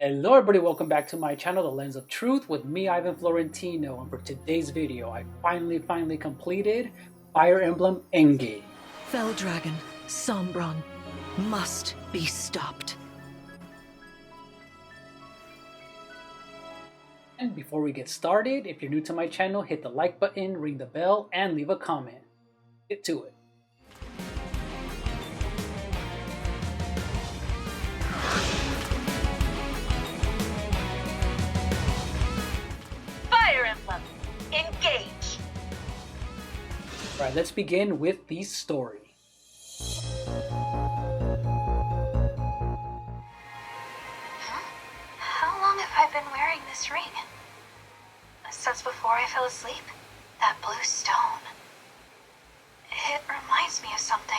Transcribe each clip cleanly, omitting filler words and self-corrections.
Hello everybody, welcome back to my channel, The Lens of Truth, with me, Ivan Florentino, and for today's video, I finally completed Fire Emblem Engage. Fell Dragon, Sombron, must be stopped. And before we get started, if you're new to my channel, hit the like button, ring the bell, and leave a comment. Get to it. Fire Emblem Engage. Alright, let's begin with the story. How long have I been wearing this ring? Since before I fell asleep? That blue stone. It reminds me of something.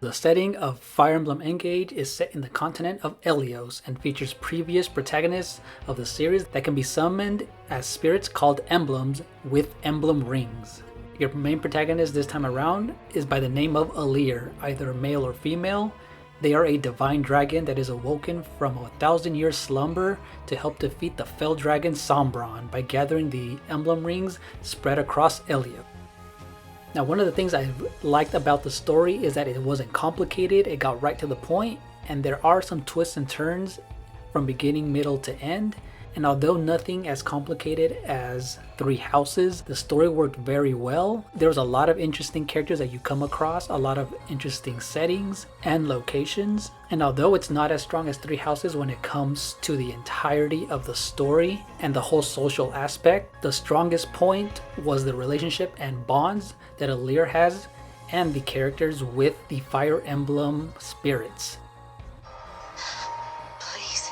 The setting of Fire Emblem Engage is set in the continent of Helios and features previous protagonists of the series that can be summoned as spirits called emblems with emblem rings. Your main protagonist this time around is by the name of Alir, either male or female. They are a divine dragon that is awoken from a 1,000-year slumber to help defeat the fell dragon Sombron by gathering the emblem rings spread across Helios. Now, one of the things I liked about the story is that it wasn't complicated, it got right to the point, and there are some twists and turns from beginning, middle to end. And although nothing as complicated as Three Houses, the story worked very well. There was a lot of interesting characters that you come across, a lot of interesting settings and locations. And although it's not as strong as Three Houses when it comes to the entirety of the story and the whole social aspect, the strongest point was the relationship and bonds that Alir has and the characters with the Fire Emblem spirits. Please,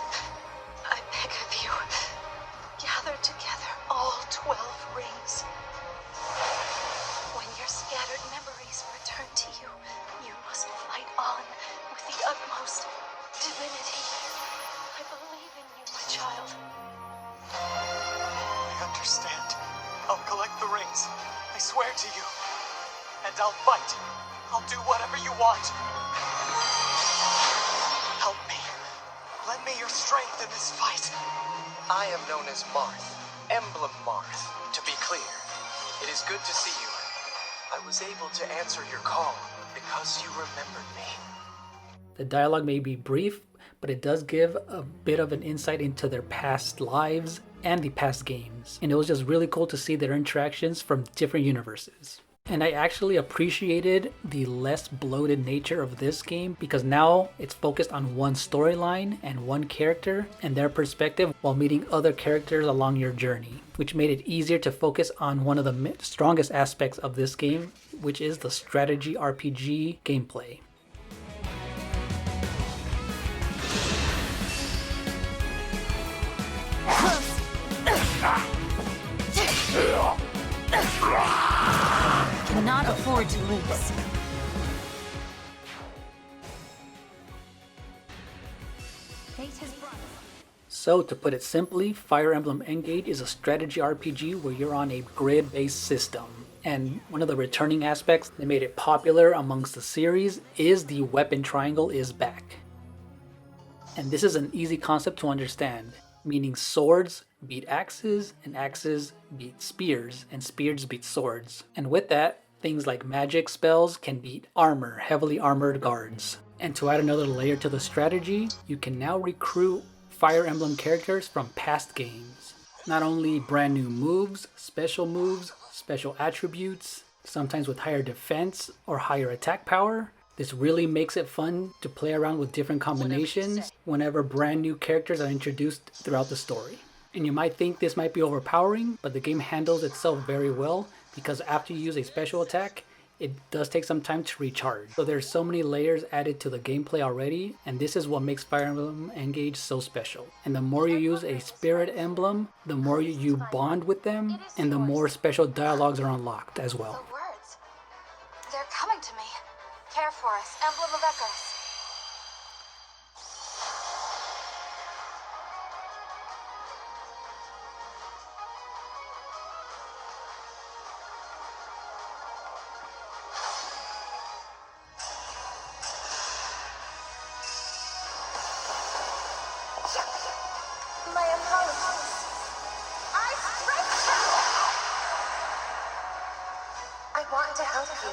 I beg of you, gather together all 12 rings. When your scattered memories return to you, you must fight on with the utmost divinity. I believe in you, my child. I understand. I'll collect the rings. I swear to you. And I'll fight. I'll do whatever you want. Help me. Lend me your strength in this fight. I am known as Marth. Emblem Marth, to be clear. It is good to see you. I was able to answer your call because you remembered me. The dialogue may be brief, but it does give a bit of an insight into their past lives and the past games. And it was just really cool to see their interactions from different universes. And I actually appreciated the less bloated nature of this game because now it's focused on one storyline and one character and their perspective while meeting other characters along your journey, which made it easier to focus on one of the strongest aspects of this game, which is the strategy RPG gameplay. Cannot afford to lose. So to put it simply, Fire Emblem Engage is a strategy RPG where you're on a grid-based system. And one of the returning aspects that made it popular amongst the series is the weapon triangle is back. And this is an easy concept to understand, meaning swords beat axes, and axes beat spears, and spears beat swords. And with that, things like magic spells can beat armor, heavily armored guards. And to add another layer to the strategy, you can now recruit Fire Emblem characters from past games. Not only brand new moves, special attributes, sometimes with higher defense or higher attack power. This really makes it fun to play around with different combinations whenever brand new characters are introduced throughout the story. And you might think this might be overpowering, but the game handles itself very well because after you use a special attack, it does take some time to recharge. So there's so many layers added to the gameplay already, and this is what makes Fire Emblem Engage so special. And the more you use a spirit emblem, the more you bond with them, and the more special dialogues are unlocked as well. The words. They're coming to me. Care for us, Emblem of Echoes. My apologies. I strike you! I want to help you.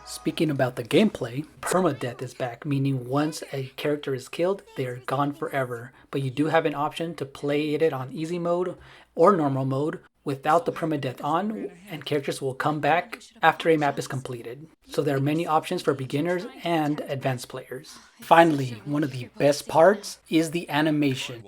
Speaking about the gameplay, permadeath is back, meaning once a character is killed, they are gone forever. But you do have an option to play it on easy mode or normal mode without the permadeath on, and characters will come back after a map is completed. So there are many options for beginners and advanced players. Finally, one of the best parts is the animation.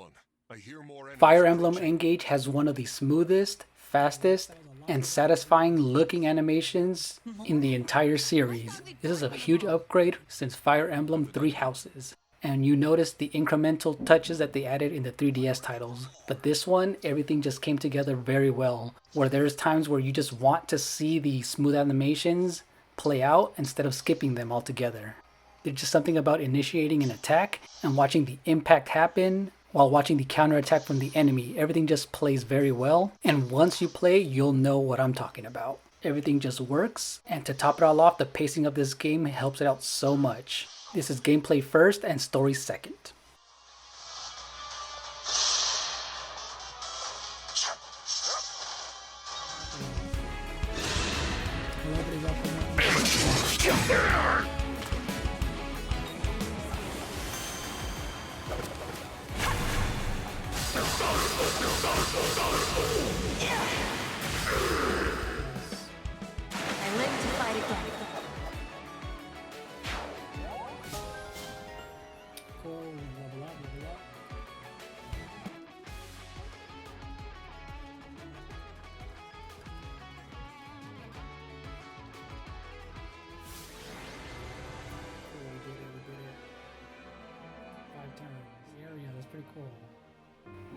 Fire Emblem Engage has one of the smoothest, fastest, and satisfying looking animations in the entire series. This is a huge upgrade since Fire Emblem Three Houses. And you notice the incremental touches that they added in the 3DS titles. But this one, everything just came together very well, where there's times where you just want to see the smooth animations play out instead of skipping them altogether. There's just something about initiating an attack and watching the impact happen while watching the counterattack from the enemy. Everything just plays very well, and once you play, you'll know what I'm talking about. Everything just works, and to top it all off, the pacing of this game helps it out so much. This is gameplay first and story second. I live to fight again.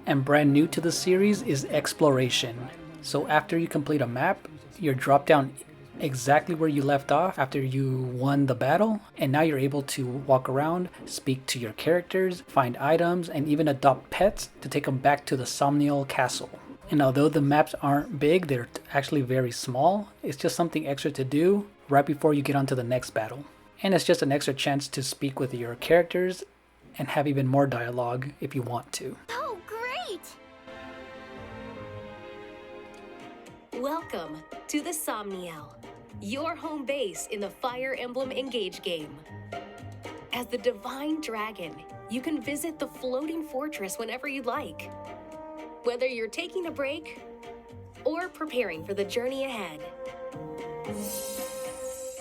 And brand new to the series is exploration. So after you complete a map, you're dropped down exactly where you left off after you won the battle, and now you're able to walk around, speak to your characters, find items, and even adopt pets to take them back to the Somniel Castle. And although the maps aren't big, they're actually very small. It's just something extra to do right before you get onto the next battle. And it's just an extra chance to speak with your characters and have even more dialogue if you want to. Oh, great! Welcome to the Somniel, your home base in the Fire Emblem Engage game. As the Divine Dragon, you can visit the floating fortress whenever you'd like. Whether you're taking a break or preparing for the journey ahead,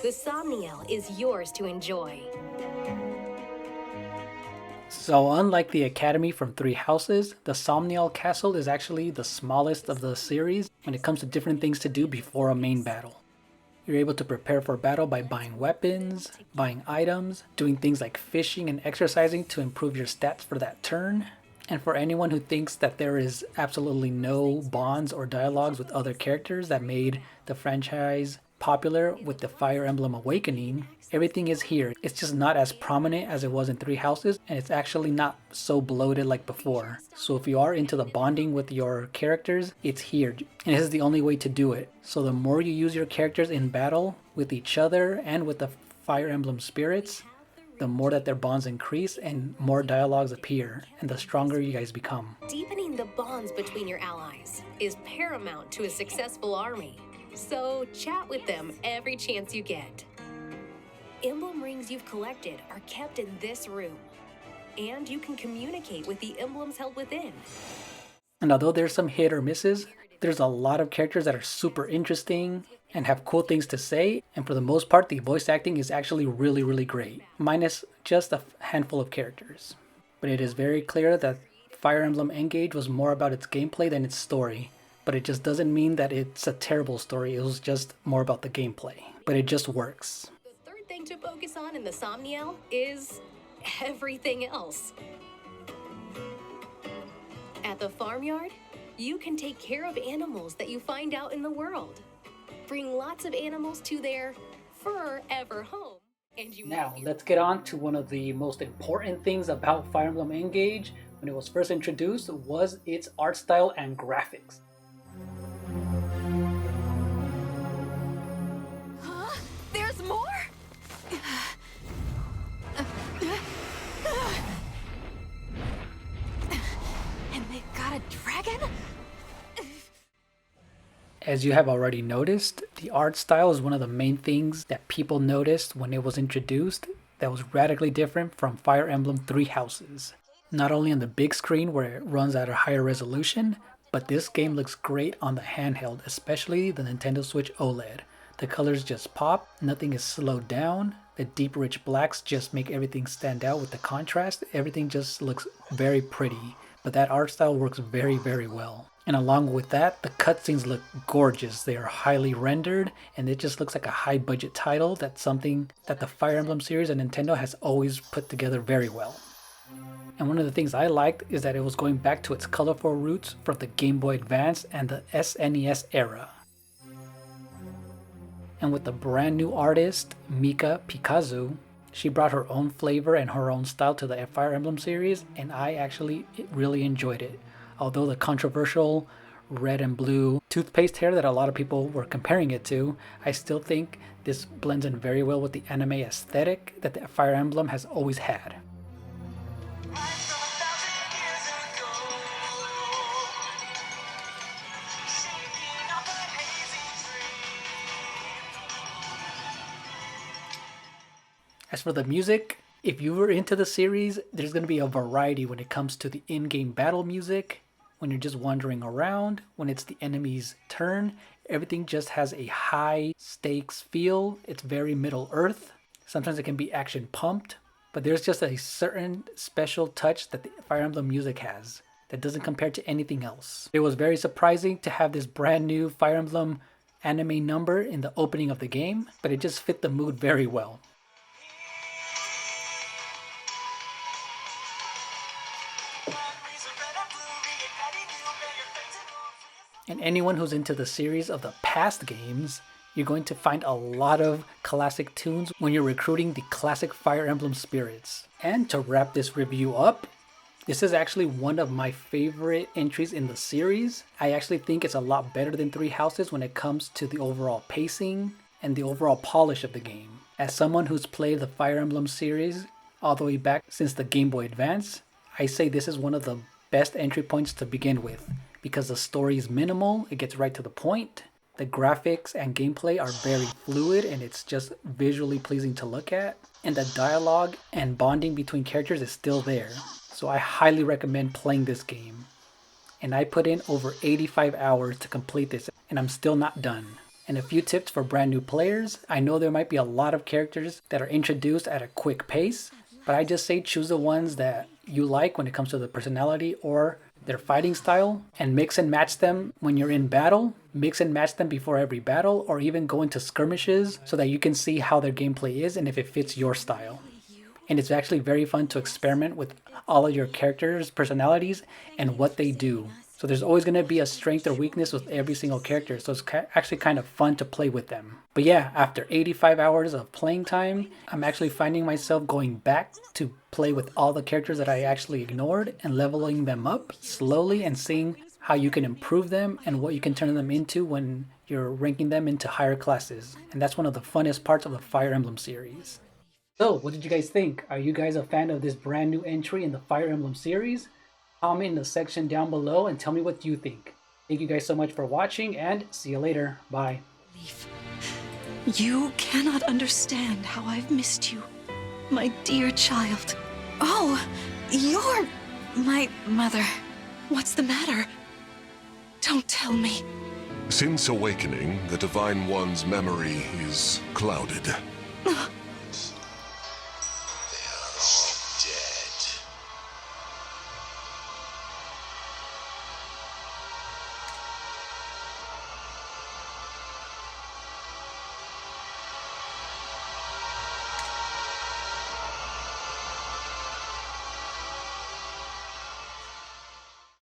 the Somniel is yours to enjoy. So unlike the Academy from Three Houses, the Somniel Castle is actually the smallest of the series when it comes to different things to do before a main battle. You're able to prepare for battle by buying weapons, buying items, doing things like fishing and exercising to improve your stats for that turn. And for anyone who thinks that there is absolutely no bonds or dialogues with other characters that made the franchise popular with the Fire Emblem Awakening, everything is here. It's just not as prominent as it was in Three Houses, and it's actually not so bloated like before. So if you are into the bonding with your characters, it's here. And this is the only way to do it. So the more you use your characters in battle with each other and with the Fire Emblem spirits, the more that their bonds increase and more dialogues appear, and the stronger you guys become. Deepening the bonds between your allies is paramount to a successful army. So chat with them every chance you get. Emblem rings you've collected are kept in this room, and you can communicate with the emblems held within. And although there's some hit or misses, there's a lot of characters that are super interesting and have cool things to say, and for the most part the voice acting is actually really great, minus just a handful of characters. But it is very clear that Fire Emblem Engage was more about its gameplay than its story, but it just doesn't mean that it's a terrible story. It was just more about the gameplay, but it just works. The third thing to focus on in the Somniel is everything else. At the farmyard, you can take care of animals that you find out in the world. Bring lots of animals to their forever home. And you Now, let's get on to one of the most important things about Fire Emblem Engage when it was first introduced was its art style and graphics. Huh? There's more? As you have already noticed, the art style is one of the main things that people noticed when it was introduced that was radically different from Fire Emblem Three Houses. Not only on the big screen where it runs at a higher resolution, but this game looks great on the handheld, especially the Nintendo Switch OLED. The colors just pop, nothing is slowed down, the deep rich blacks just make everything stand out with the contrast, everything just looks very pretty, but that art style works very well. And along with that, the cutscenes look gorgeous. They are highly rendered, and it just looks like a high budget title. That's something that the Fire Emblem series and Nintendo has always put together very well. And one of the things I liked is that it was going back to its colorful roots from the Game Boy Advance and the SNES era. And with the brand new artist, Mika Pikazu, she brought her own flavor and her own style to the Fire Emblem series, and I actually really enjoyed it. Although the controversial red and blue toothpaste hair that a lot of people were comparing it to, I still think this blends in very well with the anime aesthetic that the Fire Emblem has always had. As for the music, if you were into the series, there's going to be a variety when it comes to the in-game battle music. When you're just wandering around, when it's the enemy's turn, everything just has a high stakes feel. It's very Middle Earth. Sometimes it can be action pumped, but there's just a certain special touch that the Fire Emblem music has that doesn't compare to anything else. It was very surprising to have this brand new Fire Emblem anime number in the opening of the game, but it just fit the mood very well. And anyone who's into the series of the past games, you're going to find a lot of classic tunes when you're recruiting the classic Fire Emblem spirits. And to wrap this review up, this is actually one of my favorite entries in the series. I actually think it's a lot better than Three Houses when it comes to the overall pacing and the overall polish of the game. As someone who's played the Fire Emblem series all the way back since the Game Boy Advance, I say this is one of the best entry points to begin with. Because the story is minimal, it gets right to the point. The graphics and gameplay are very fluid and it's just visually pleasing to look at. And the dialogue and bonding between characters is still there. So I highly recommend playing this game. And I put in over 85 hours to complete this and I'm still not done. And a few tips for brand new players. I know there might be a lot of characters that are introduced at a quick pace, but I just say choose the ones that you like when it comes to the personality or their fighting style, and mix and match them when you're in battle, mix and match them before every battle, or even go into skirmishes so that you can see how their gameplay is and if it fits your style. And it's actually very fun to experiment with all of your characters' personalities and what they do. So there's always going to be a strength or weakness with every single character, so it's actually kind of fun to play with them. But yeah, after 85 hours of playing time, I'm actually finding myself going back to play with all the characters that I actually ignored and leveling them up slowly and seeing how you can improve them and what you can turn them into when you're ranking them into higher classes. And that's one of the funnest parts of the Fire Emblem series. So, what did you guys think? Are you guys a fan of this brand new entry in the Fire Emblem series? Comment in the section down below and tell me what you think. Thank you guys so much for watching and see you later. Bye. You cannot understand how I've missed you, my dear child. Oh, you're my mother. What's the matter? Don't tell me. Since awakening, the Divine One's memory is clouded.